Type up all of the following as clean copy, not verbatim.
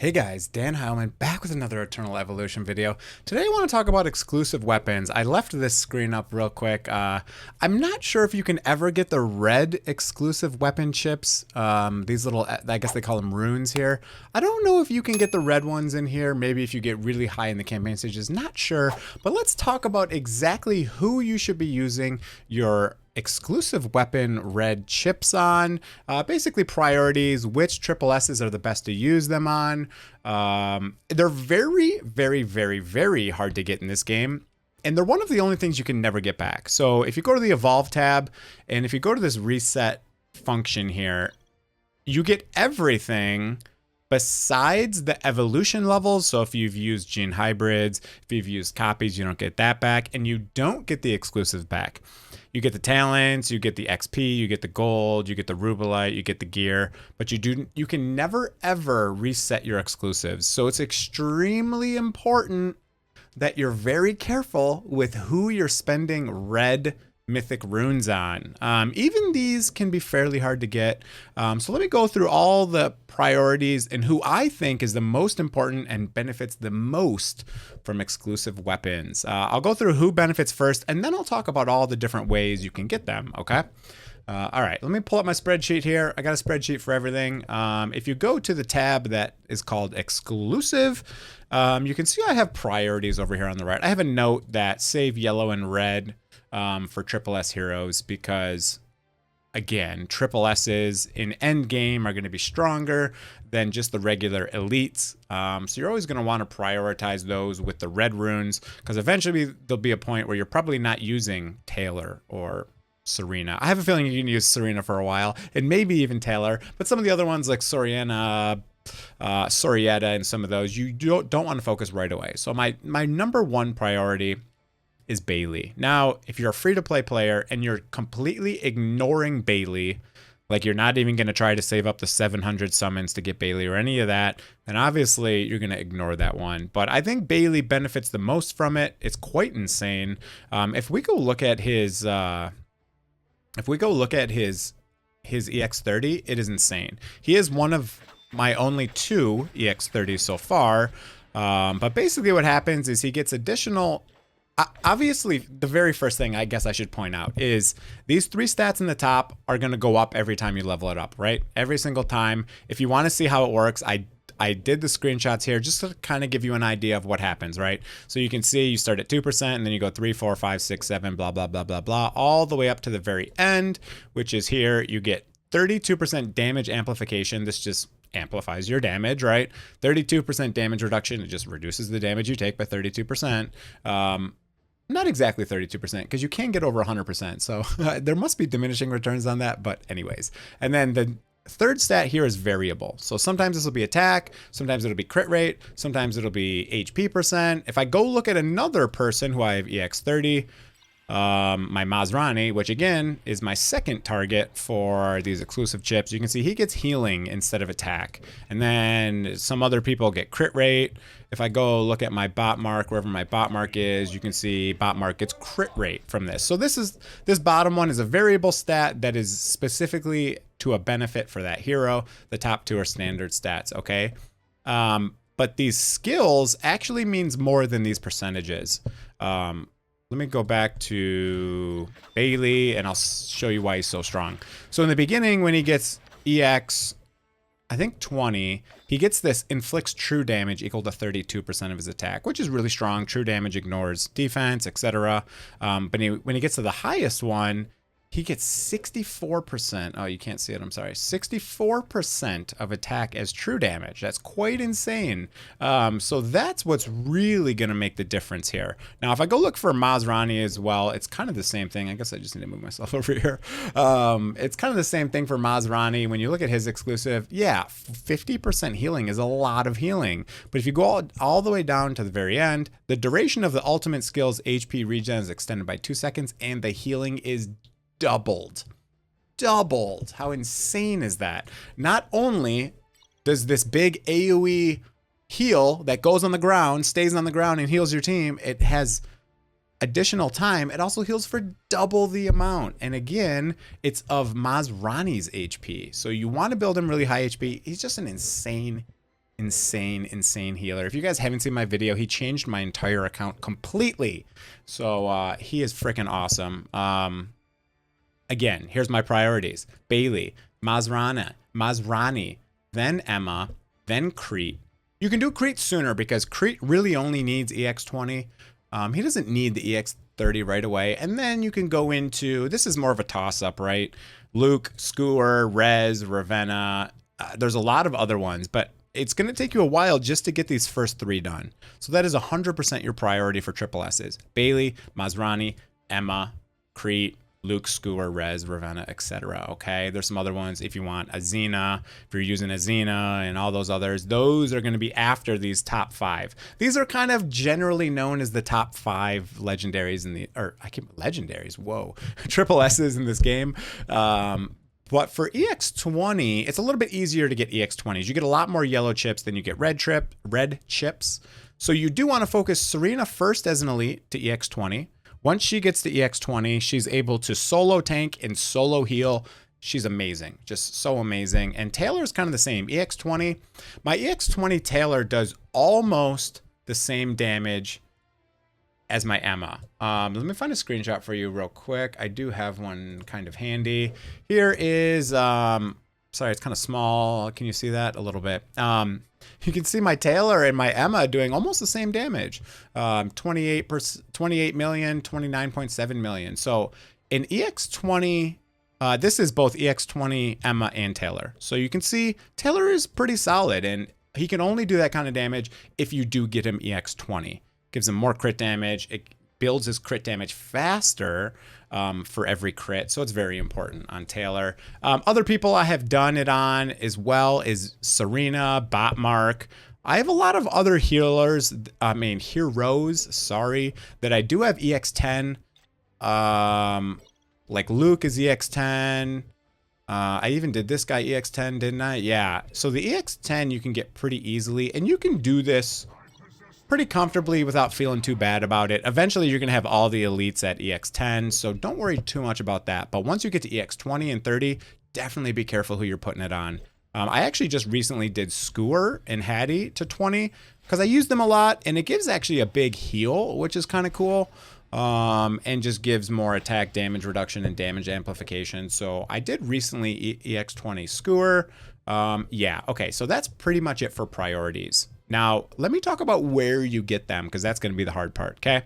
Hey guys, Dan Heilman back with another Eternal Evolution video. Today I want to talk about exclusive weapons. I left this screen up real quick. I'm not sure if you can ever get the red exclusive weapon chips. These little, I guess they call them runes here. I don't know if you can get the red ones in here. Maybe if you get really high in the campaign stages, not sure. But let's talk about exactly who you should be using your exclusive weapon red chips on, basically priorities, which triple S's are the best to use them on. They're very, very, very, very hard to get in this game. And they're one of the only things you can never get back. So if you go to the Evolve tab, and if you go to this reset function here, you get everything besides the evolution levels. So if you've used gene hybrids, if you've used copies, you don't get that back, and you don't get the exclusives back. You get the talents, you get the XP, you get the gold, you get the rubelite, you get the gear, but you can never ever reset your exclusives. So it's extremely important that you're very careful with who you're spending red mythic runes on. Even these can be fairly hard to get. So let me go through all the priorities and who I think is the most important and benefits the most from exclusive weapons. I'll go through who benefits first, and then I'll talk about all the different ways you can get them, okay? All right, let me pull up my spreadsheet here. I got a spreadsheet for everything. If you go to the tab that is called exclusive, you can see I have priorities over here on the right. I have a note that save yellow and red for triple S heroes because, again, triple S's in end game are going to be stronger than just the regular elites. So you're always going to want to prioritize those with the red runes because eventually there'll be a point where you're probably not using Taylor or Serena. I have a feeling you can use Serena for a while and maybe even Taylor, but some of the other ones like Soriana, Sorietta, and some of those you don't want to focus right away. So my number one priority is Bailey. Now, if you're a free-to-play player and you're completely ignoring Bailey, like you're not even going to try to save up the 700 summons to get Bailey or any of that, then obviously you're going to ignore that one. But I think Bailey benefits the most from it. It's quite insane. If we go look at his EX30, it is insane. He is one of my only two EX30s so far. But basically what happens is he gets additional. Obviously, the very first thing I guess I should point out is these three stats in the top are going to go up every time you level it up, right? Every single time. If you want to see how it works, I did the screenshots here just to kind of give you an idea of what happens, right? So you can see you start at 2% and then you go 3, 4, 5, 6, 7, blah, blah, blah, blah, blah, all the way up to the very end, which is here. You get 32% damage amplification. This just amplifies your damage, right? 32% damage reduction. It just reduces the damage you take by 32%. Not exactly 32% because you can get over 100%. So there must be diminishing returns on that. But anyways, and then the third stat here is variable. So sometimes this will be attack, sometimes it'll be crit rate, sometimes it'll be HP percent. If I go look at another person who I have EX30, my Masrani, which again is my second target for these exclusive chips, you can see he gets healing instead of attack. And then some other people get crit rate. If I go look at my bot mark, wherever my bot mark is, you can see bot mark gets crit rate from this. So this bottom one is a variable stat that is specifically to a benefit for that hero. The top two are standard stats, okay? But these skills actually means more than these percentages. Let me go back to Bailey and I'll show you why he's so strong. So in the beginning, when he gets EX, I think 20, he gets this inflicts true damage equal to 32% of his attack, which is really strong. True damage ignores defense, etc. But when he gets to the highest one, he gets 64%. Oh, you can't see it. I'm sorry. 64% of attack as true damage. That's quite insane. So that's what's really going to make the difference here. Now, if I go look for Masrani as well, it's kind of the same thing. I guess I just need to move myself over here. It's kind of the same thing for Masrani. When you look at his exclusive, yeah, 50% healing is a lot of healing. But if you go all the way down to the very end, the duration of the ultimate skill's HP regen is extended by 2 seconds, and the healing is doubled. How insane is that? Not only does this big AoE heal that goes on the ground, stays on the ground and heals your team, it has additional time. It also heals for double the amount. And again, it's of Masrani's HP. So you want to build him really high HP. He's just an insane insane healer. If you guys haven't seen my video, he changed my entire account completely. So he is freaking awesome. Again, here's my priorities. Bailey, Masrani, then Emma, then Crete. You can do Crete sooner because Crete really only needs EX20. He doesn't need the EX30 right away. And then you can go into, this is more of a toss-up, right? Luke, Skewer, Rez, Ravenna. There's a lot of other ones, but it's going to take you a while just to get these first 3 done. So that is 100% your priority for triple S's. Bailey, Masrani, Emma, Crete, Luke, Skewer, Rez, Ravenna, etc. Okay, there's some other ones if you want Azina, if you're using Azina and all those others. Those are going to be after these top 5. These are kind of generally known as the top 5 legendaries in the, or I keep legendaries. Whoa, triple S's in this game. But for EX20, it's a little bit easier to get EX20s. You get a lot more yellow chips than you get red chips. So you do want to focus Serena first as an elite to EX20. Once she gets to EX20, she's able to solo tank and solo heal. She's amazing, just so amazing. And Taylor's kind of the same. EX20, my EX20 Taylor does almost the same damage as my Emma. Let me find a screenshot for you real quick. I do have one kind of handy. Here is, sorry, it's kind of small. Can you see that a little bit? You can see my Taylor and my Emma doing almost the same damage. 28 million, 29.7 million. So in EX20, this is both EX20, Emma, and Taylor. So you can see Taylor is pretty solid, and he can only do that kind of damage if you do get him EX20. Gives him more crit damage. It builds his crit damage faster for every crit. So it's very important on Taylor. Other people I have done it on as well is Serena, Botmark. I have a lot of other healers, heroes, sorry, that I do have EX10. Like Luke is EX10. I even did this guy EX10, didn't I? Yeah. So the EX10 you can get pretty easily, and you can do this pretty comfortably without feeling too bad about it. Eventually, you're going to have all the elites at EX10, so don't worry too much about that. But once you get to EX20 and 30, definitely be careful who you're putting it on. I actually just recently did Skewer and Hattie to 20 because I use them a lot, and it gives actually a big heal, which is kind of cool, and just gives more attack damage reduction and damage amplification. So I did recently EX20 Skewer. Yeah, okay, so that's pretty much it for priorities. Now, let me talk about where you get them, because that's going to be the hard part, okay?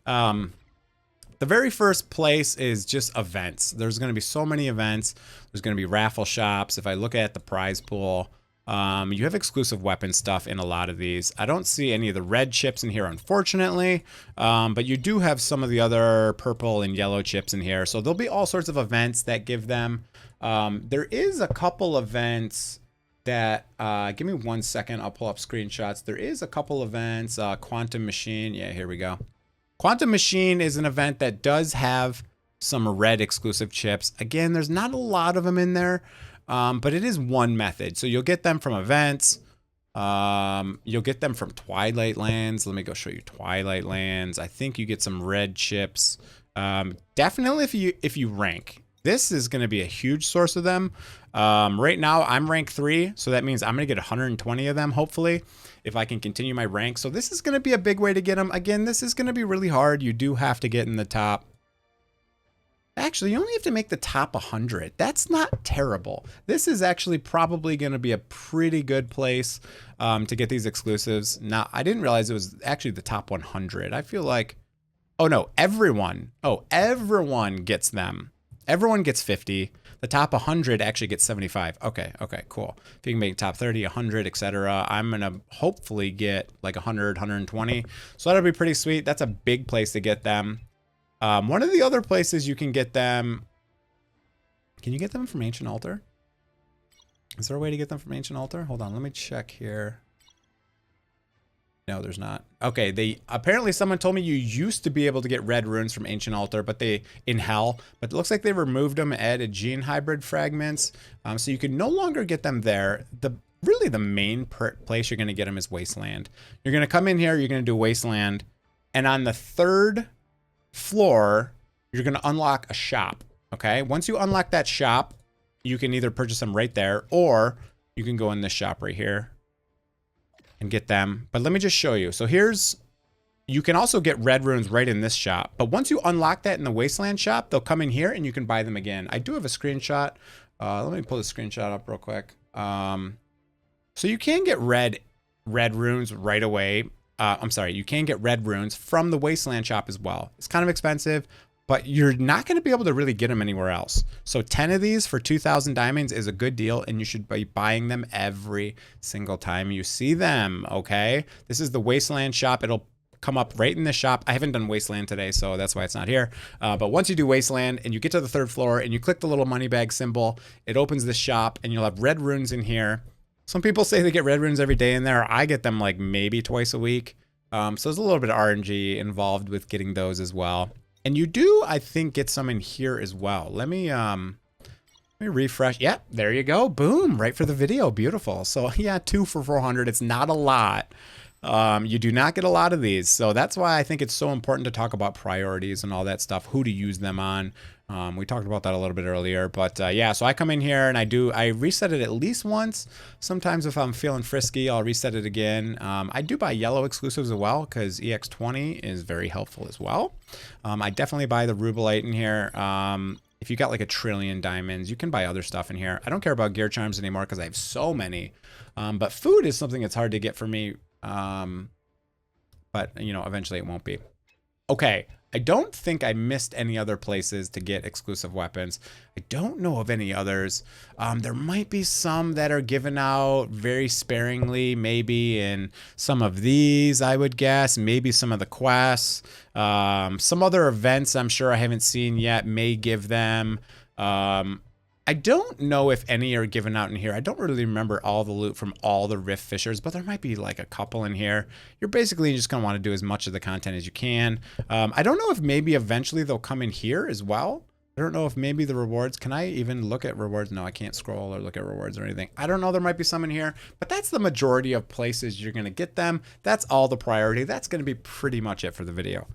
The very first place is just events. There's going to be so many events. There's going to be raffle shops. If I look at the prize pool, you have exclusive weapon stuff in a lot of these. I don't see any of the red chips in here, unfortunately, but you do have some of the other purple and yellow chips in here. So there'll be all sorts of events that give them. There is a couple events that, give me 1 second, I'll pull up screenshots. There is a couple events, Quantum Machine, yeah, here we go. Quantum Machine is an event that does have some red exclusive chips. Again, there's not a lot of them in there, but it is one method. So you'll get them from events, you'll get them from Twilight Lands. Let me go show you Twilight Lands. I think you get some red chips. Definitely if you rank. This is going to be a huge source of them. Right now, I'm rank 3, so that means I'm going to get 120 of them, hopefully, if I can continue my rank. So this is going to be a big way to get them. Again, this is going to be really hard. You do have to get in the top. Actually, you only have to make the top 100. That's not terrible. This is actually probably going to be a pretty good place to get these exclusives. Now, I didn't realize it was actually the top 100. I feel like, oh no, everyone gets them. Everyone gets 50. The top 100 actually gets 75. Okay, cool. If you can make top 30, 100, etc., I'm going to hopefully get like 100, 120. So that'll be pretty sweet. That's a big place to get them. One of the other places you can get them, can you get them from Ancient Altar? Is there a way to get them from Ancient Altar? Hold on, let me check here. No, there's not. Okay, apparently someone told me you used to be able to get red runes from Ancient Altar, but in Hell, but it looks like they removed them and added gene hybrid fragments, so you can no longer get them there. Really the main place you're going to get them is Wasteland. You're going to come in here, you're going to do Wasteland, and on the 3rd floor, you're going to unlock a shop. Okay, once you unlock that shop, you can either purchase them right there, or you can go in this shop right here. and get them. But let me just show you. So here's, you can also get red runes right in this shop. But once you unlock that in the Wasteland shop, they'll come in here and you can buy them again. I do have a screenshot. Let me pull the screenshot up real quick. So you can get red runes right away. I'm sorry, you can get red runes from the Wasteland shop as well. It's kind of expensive, but you're not going to be able to really get them anywhere else. So 10 of these for 2,000 diamonds is a good deal, and you should be buying them every single time you see them, okay? This is the Wasteland shop. It'll come up right in the shop. I haven't done Wasteland today, so that's why it's not here. But once you do Wasteland and you get to the 3rd floor and you click the little money bag symbol, it opens the shop and you'll have red runes in here. Some people say they get red runes every day in there. I get them like maybe twice a week. So there's a little bit of RNG involved with getting those as well. And you do, I think, get some in here as well. Let me refresh. Yep, there you go. Boom, right for the video. Beautiful. So yeah, 2 for 400. It's not a lot. You do not get a lot of these. So that's why I think it's so important to talk about priorities and all that stuff, who to use them on. We talked about that a little bit earlier, but yeah, so I come in here and I reset it at least once. Sometimes if I'm feeling frisky, I'll reset it again. I do buy yellow exclusives as well because EX20 is very helpful as well. I definitely buy the Rubelite in here. If you got like 1 trillion diamonds, you can buy other stuff in here. I don't care about gear charms anymore because I have so many. But food is something that's hard to get for me. But you know, eventually it won't be. Okay, I don't think I missed any other places to get exclusive weapons. I don't know of any others. There might be some that are given out very sparingly, maybe in some of these, I would guess, maybe some of the quests. Some other events I'm sure I haven't seen yet may give them. I don't know if any are given out in here. I don't really remember all the loot from all the Rift Fishers, but there might be like a couple in here. You're basically just going to want to do as much of the content as you can. I don't know if maybe eventually they'll come in here as well. I don't know if maybe the rewards, can I even look at rewards? No, I can't scroll or look at rewards or anything. I don't know, there might be some in here, but that's the majority of places you're going to get them. That's all the priority. That's going to be pretty much it for the video.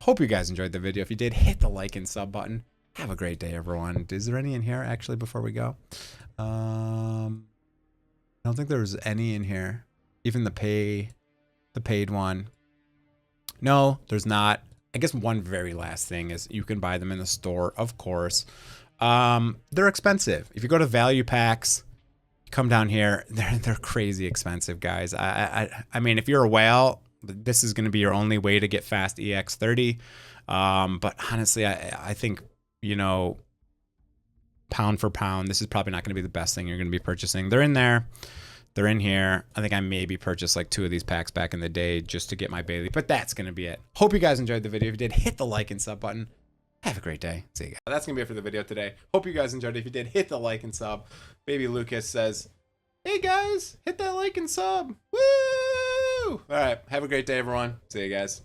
Hope you guys enjoyed the video. If you did, hit the like and sub button. Have a great day, everyone. Is there any in here, actually, before we go? I don't think there was any in here. Even the paid one. No, there's not. I guess one very last thing is you can buy them in the store, of course. They're expensive. If you go to value packs, come down here, they're crazy expensive, guys. I mean, if you're a whale, this is going to be your only way to get fast EX30. But honestly, I think, you know, pound for pound, this is probably not going to be the best thing you're going to be purchasing. They're in there. They're in here. I think I maybe purchased like 2 of these packs back in the day just to get my Bailey, but that's going to be it. Hope you guys enjoyed the video. If you did, hit the like and sub button. Have a great day. See you guys. That's going to be it for the video today. Hope you guys enjoyed it. If you did, hit the like and sub. Baby Lucas says, hey guys, hit that like and sub. Woo! All right. Have a great day, everyone. See you guys.